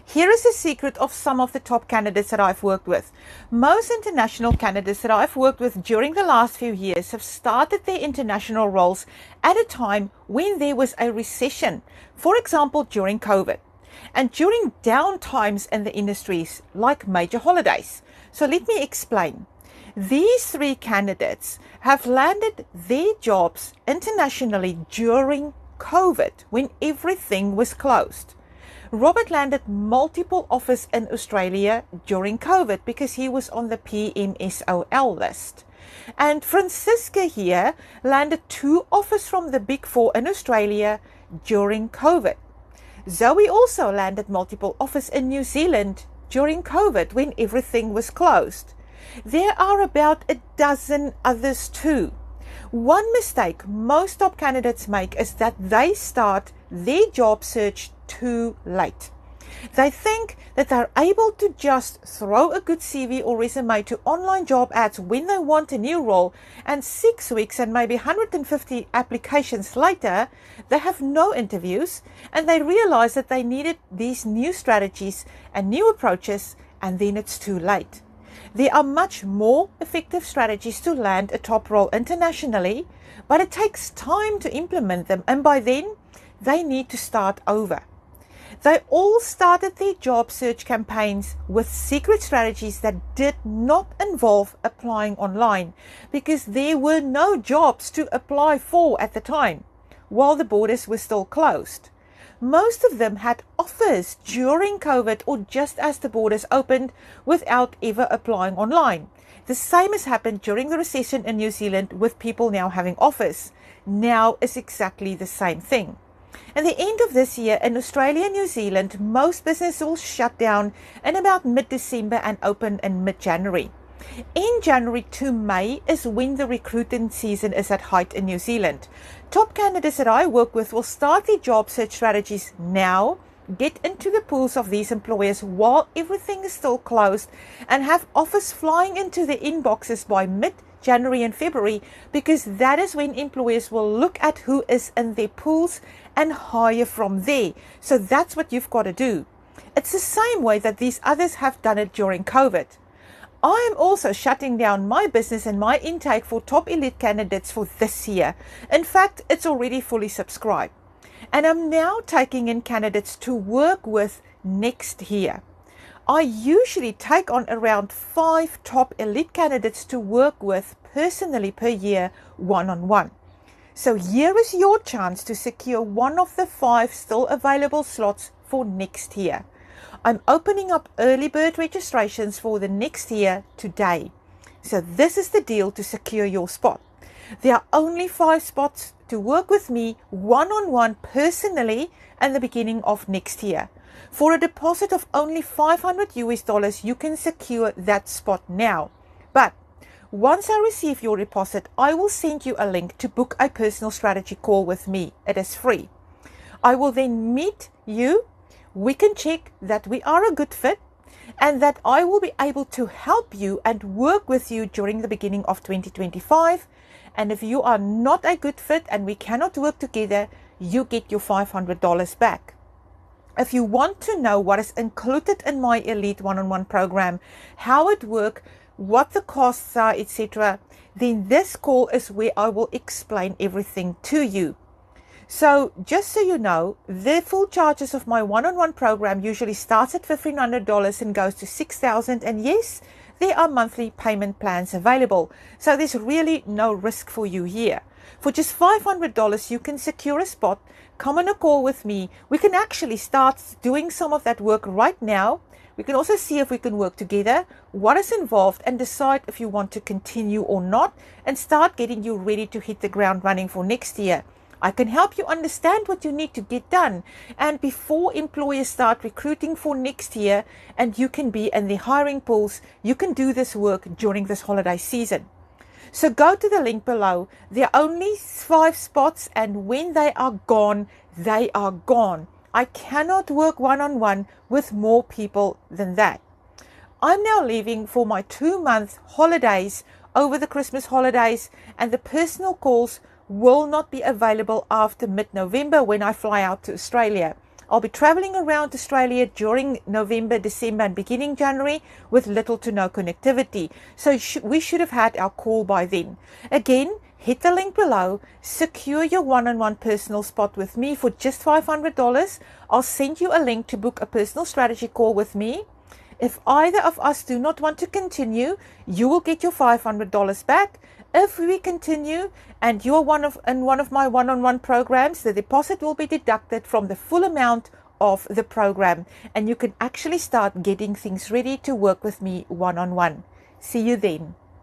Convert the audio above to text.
Here is a secret of some of the top candidates that I've worked with. Most international candidates that I've worked with during the last few years have started their international roles at a time when there was a recession, for example, during COVID, and during down times in the industries like major holidays. So let me explain. These three candidates have landed their jobs internationally during COVID when everything was closed. Robert landed multiple offers in Australia during COVID because he was on the PMSOL list. And Francisca here landed 2 offers from the Big Four in Australia during COVID. Zoe also landed multiple offers in New Zealand during COVID when everything was closed. There are about a dozen others too. One mistake most top candidates make is that they start their job search too late. They think that they're able to just throw a good CV or resume to online job ads when they want a new role, and 6 weeks and maybe 150 applications later, they have no interviews and they realize that they needed these new strategies and new approaches, and then it's too late. There are much more effective strategies to land a top role internationally, but it takes time to implement them, and by then, they need to start over. They all started their job search campaigns with secret strategies that did not involve applying online because there were no jobs to apply for at the time, while the borders were still closed. Most of them had offers during COVID or just as the borders opened without ever applying online. The same has happened during the recession in New Zealand with people now having offers. Now is exactly the same thing. At the end of this year in Australia and New Zealand, most businesses will shut down in about mid-December and open in mid-January. In January to May is when the recruiting season is at height in New Zealand. Top candidates that I work with will start their job search strategies now, get into the pools of these employers while everything is still closed, and have offers flying into their inboxes by mid-January and February, because that is when employers will look at who is in their pools and hire from there. So that's what you've got to do. It's the same way that these others have done it during COVID. I am also shutting down my business and my intake for top elite candidates for this year. In fact, it's already fully subscribed. And I'm now taking in candidates to work with next year. I usually take on around 5 top elite candidates to work with personally per year, one-on-one. So here is your chance to secure one of the 5 still available slots for next year. I'm opening up early bird registrations for the next year today. So this is the deal to secure your spot. There are only 5 spots to work with me one-on-one personally at the beginning of next year. For a deposit of only $500 you can secure that spot now. But once I receive your deposit, I will send you a link to book a personal strategy call with me. It is free. I will then meet you. We can check that we are a good fit and that I will be able to help you and work with you during the beginning of 2025. And if you are not a good fit and we cannot work together, you get your $500 back. If you want to know what is included in my Elite One-on-One program, how it works, what the costs are, etc., then this call is where I will explain everything to you. So just so you know, the full charges of my one-on-one program usually starts at $1,500 and goes to $6,000. And yes, there are monthly payment plans available. So there's really no risk for you here. For just $500, you can secure a spot, come on a call with me. We can actually start doing some of that work right now. We can also see if we can work together, what is involved, and decide if you want to continue or not, and start getting you ready to hit the ground running for next year. I can help you understand what you need to get done, and before employers start recruiting for next year and you can be in the hiring pools, you can do this work during this holiday season. So go to the link below. There are only 5 spots, and when they are gone, they are gone. I cannot work one-on-one with more people than that. I'm now leaving for my 2-month holidays over the Christmas holidays, and the personal calls will not be available after mid-November when I fly out to Australia. I'll be traveling around Australia during November, December, and beginning January with little to no connectivity. So we should have had our call by then. Again, hit the link below, secure your one-on-one personal spot with me for just $500. I'll send you a link to book a personal strategy call with me. If either of us do not want to continue, you will get your $500 back. If we continue and you're in one of my one-on-one programs, the deposit will be deducted from the full amount of the program, and you can actually start getting things ready to work with me one-on-one. See you then.